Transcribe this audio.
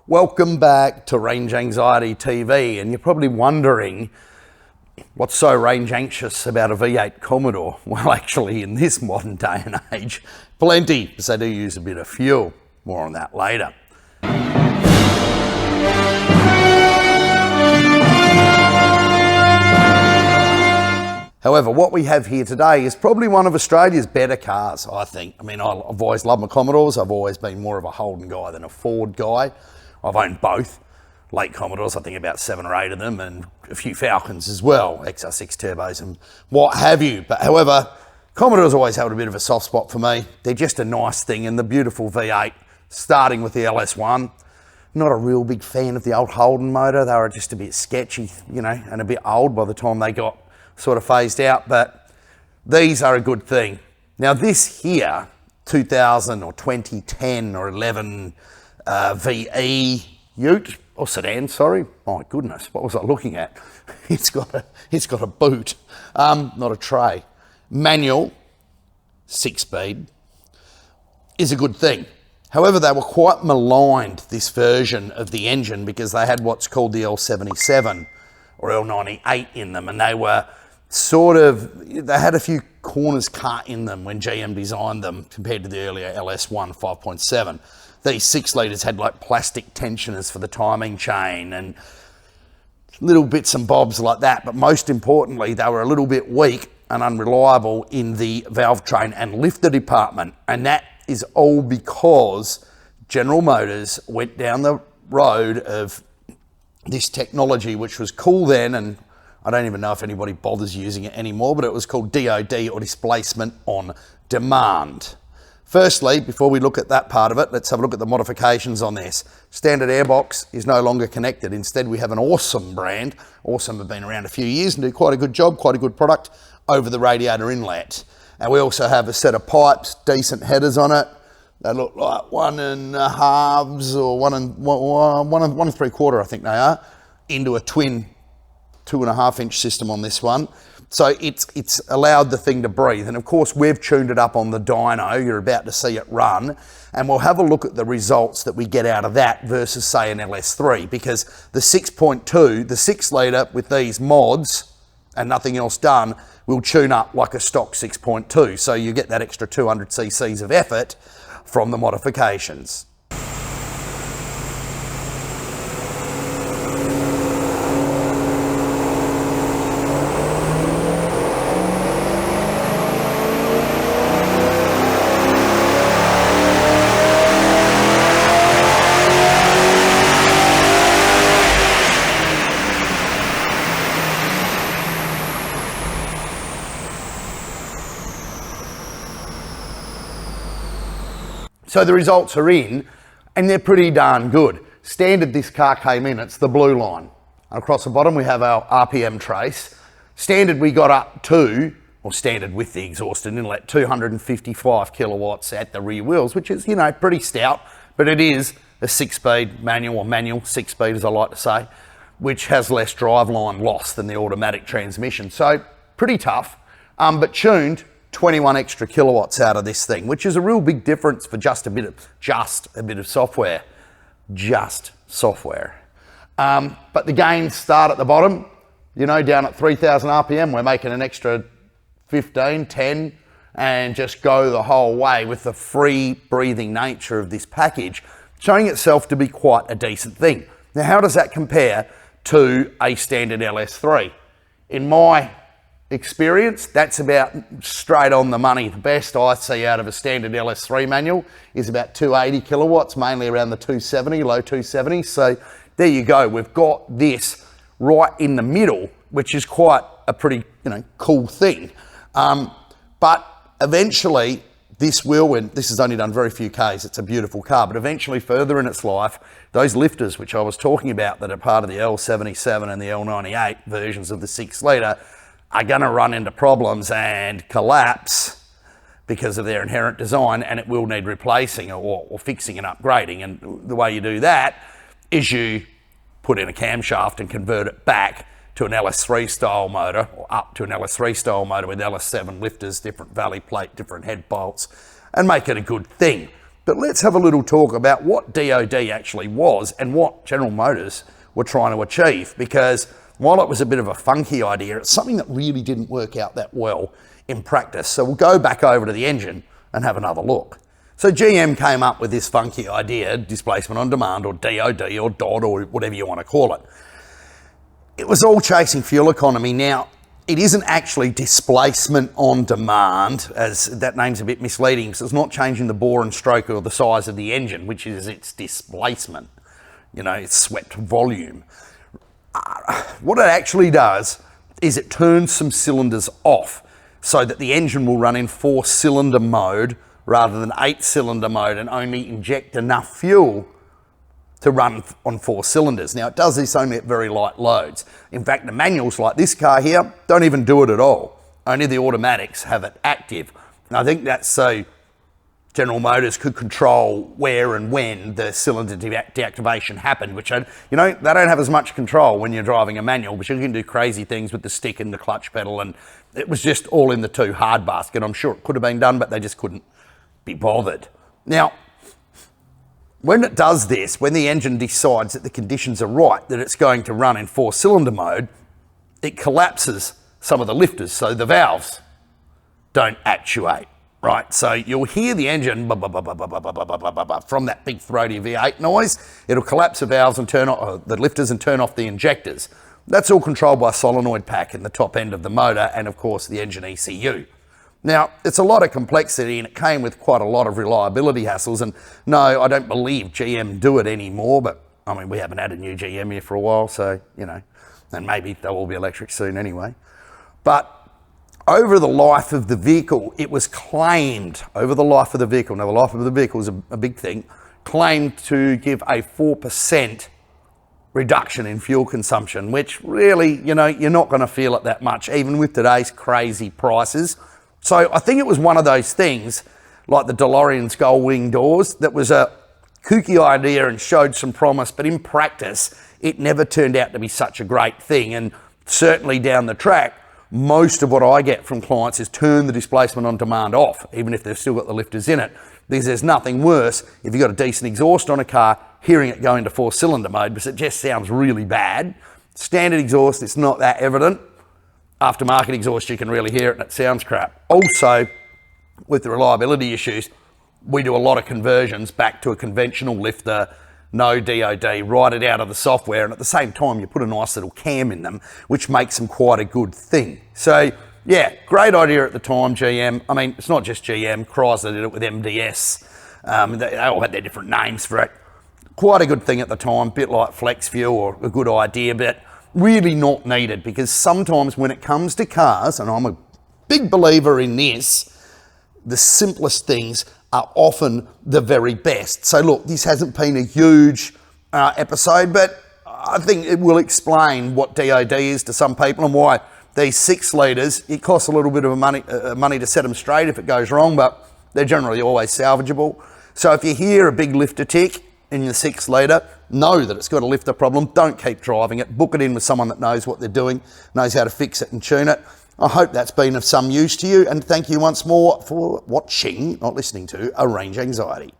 Welcome back to Range Anxiety TV, and you're probably wondering what's so range anxious about a V8 Commodore. Well, actually in this modern day and age, plenty, because they do use a bit of fuel. More on that later. However, what we have here today is probably one of Australia's better cars, I think. I mean, I've always loved my Commodores. I've always been more of a Holden guy than a Ford guy. I've owned both late Commodores, I think about 7 or 8 of them, and a few Falcons as well, XR6 turbos and what have you. But however, Commodores always held a bit of a soft spot for me. They're just a nice thing, and the beautiful V8, starting with the LS1. Not a real big fan of the old Holden motor. They were just a bit sketchy, you know, and a bit old by the time they got sort of phased out, but these are a good thing. Now this here, 2000 or 2010 or 11 VE Ute, or sedan, sorry. My goodness, what was I looking at? It's got a boot, not a tray. Manual, 6-speed, is a good thing. However, they were quite maligned, this version of the engine, because they had what's called the L77 or L98 in them, and they were they had a few corners cut in them when GM designed them compared to the earlier LS1 5.7. These 6 litres had like plastic tensioners for the timing chain and little bits and bobs like that, but most importantly, they were a little bit weak and unreliable in the valve train and lifter department, and that is all because General Motors went down the road of this technology, which was cool then, and I don't even know if anybody bothers using it anymore, but it was called DOD, or displacement on demand. Firstly, before we look at that part of it, let's have a look at the modifications on this. Standard airbox is no longer connected. Instead, we have an Awesome brand. Awesome have been around a few years and do quite a good job, quite a good product over the radiator inlet. And we also have a set of pipes, decent headers on it. They look like 1.5s or 1 3/4, I think they are, into a twin 2.5-inch system on this one. So it's allowed the thing to breathe. And of course, we've tuned it up on the dyno. You're about to see it run. And we'll have a look at the results that we get out of that versus, say, an LS3. Because the 6.2, the 6 litre with these mods and nothing else done, will tune up like a stock 6.2. So you get that extra 200 cc's of effort from the modifications. So the results are in, and they're pretty darn good. Standard this car came in, it's the blue line. Across the bottom we have our RPM trace. Standard we got up to, or standard with the exhaust and inlet, 255 kilowatts at the rear wheels, which is, you know, pretty stout, but it is a 6-speed manual, or manual 6-speed as I like to say, which has less driveline loss than the automatic transmission. So pretty tough, but tuned 21 extra kilowatts out of this thing, which is a real big difference for just a bit of software. Just software. But the gains start at the bottom, you know, down at 3,000 RPM, we're making an extra 15, 10, and just go the whole way with the free breathing nature of this package, showing itself to be quite a decent thing. Now, how does that compare to a standard LS3? In my experience, that's about straight on the money. The best I see out of a standard LS3 manual is about 280 kilowatts, mainly around the 270, low 270s. So there you go. We've got this right in the middle, which is quite a pretty, you know, cool thing. But eventually this will, and this has only done very few Ks, it's a beautiful car, but eventually further in its life, those lifters, which I was talking about that are part of the L77 and the L98 versions of the 6 litre, are going to run into problems and collapse because of their inherent design, and it will need replacing or fixing and upgrading. And the way you do that is you put in a camshaft and convert it back to an LS3 style motor, or up to an LS3 style motor with LS7 lifters, different valley plate, different head bolts, and make it a good thing. But let's have a little talk about what DOD actually was and what General Motors were trying to achieve, because while it was a bit of a funky idea, it's something that really didn't work out that well in practice. So we'll go back over to the engine and have another look. So GM came up with this funky idea, displacement on demand, or DOD, or DOD, or whatever you want to call it. It was all chasing fuel economy. Now, it isn't actually displacement on demand, as that name's a bit misleading, because it's not changing the bore and stroke or the size of the engine, which is its displacement. You know, it's swept volume. What it actually does is it turns some cylinders off so that the engine will run in 4-cylinder mode rather than 8-cylinder mode, and only inject enough fuel to run on 4 cylinders. Now, it does this only at very light loads. In fact, the manuals like this car here don't even do it at all. Only the automatics have it active. And I think that's so General Motors could control where and when the cylinder deactivation happened, which, you know, they don't have as much control when you're driving a manual, but you can do crazy things with the stick and the clutch pedal, and it was just all in the too hard basket. I'm sure it could have been done, but they just couldn't be bothered. Now, when it does this, when the engine decides that the conditions are right, that it's going to run in 4-cylinder mode, it collapses some of the lifters, so the valves don't actuate, right? So you'll hear the engine from that big throaty V8 noise. It'll collapse the valves and turn off the lifters and turn off the injectors. That's all controlled by a solenoid pack in the top end of the motor, and of course the engine ECU. Now, it's a lot of complexity, and it came with quite a lot of reliability hassles, and no, I don't believe GM do it anymore, but I mean, we haven't had a new GM here for a while, so, you know, and maybe they'll all be electric soon anyway. But over the life of the vehicle, it was claimed, over the life of the vehicle, now the life of the vehicle is a big thing, claimed to give a 4% reduction in fuel consumption, which really, you know, you're not going to feel it that much, even with today's crazy prices. So I think it was one of those things, like the DeLorean's gull wing doors, that was a kooky idea and showed some promise, but in practice, it never turned out to be such a great thing. And certainly down the track, most of what I get from clients is turn the displacement on demand off, even if they've still got the lifters in it, because there's nothing worse if you've got a decent exhaust on a car, hearing it go into 4-cylinder mode, because it just sounds really bad. Standard exhaust, it's not that evident. Aftermarket exhaust, you can really hear it and it sounds crap. Also, with the reliability issues, we do a lot of conversions back to a conventional lifter, no DOD, write it out of the software, and at the same time, you put a nice little cam in them, which makes them quite a good thing. So, yeah, great idea at the time, GM. I mean, it's not just GM, Chrysler did it with MDS. They all had their different names for it. Quite a good thing at the time, bit like flex fuel, or a good idea, but really not needed, because sometimes when it comes to cars, and I'm a big believer in this, the simplest things are often the very best. So look, this hasn't been a huge episode, but I think it will explain what DOD is to some people and why these 6 litres, it costs a little bit of money to set them straight if it goes wrong, but they're generally always salvageable. So if you hear a big lifter tick in your 6 litre, know that it's got a lifter problem. Don't keep driving it. Book it in with someone that knows what they're doing, knows how to fix it and tune it. I hope that's been of some use to you, and thank you once more for watching, not listening to, A Range Anxiety.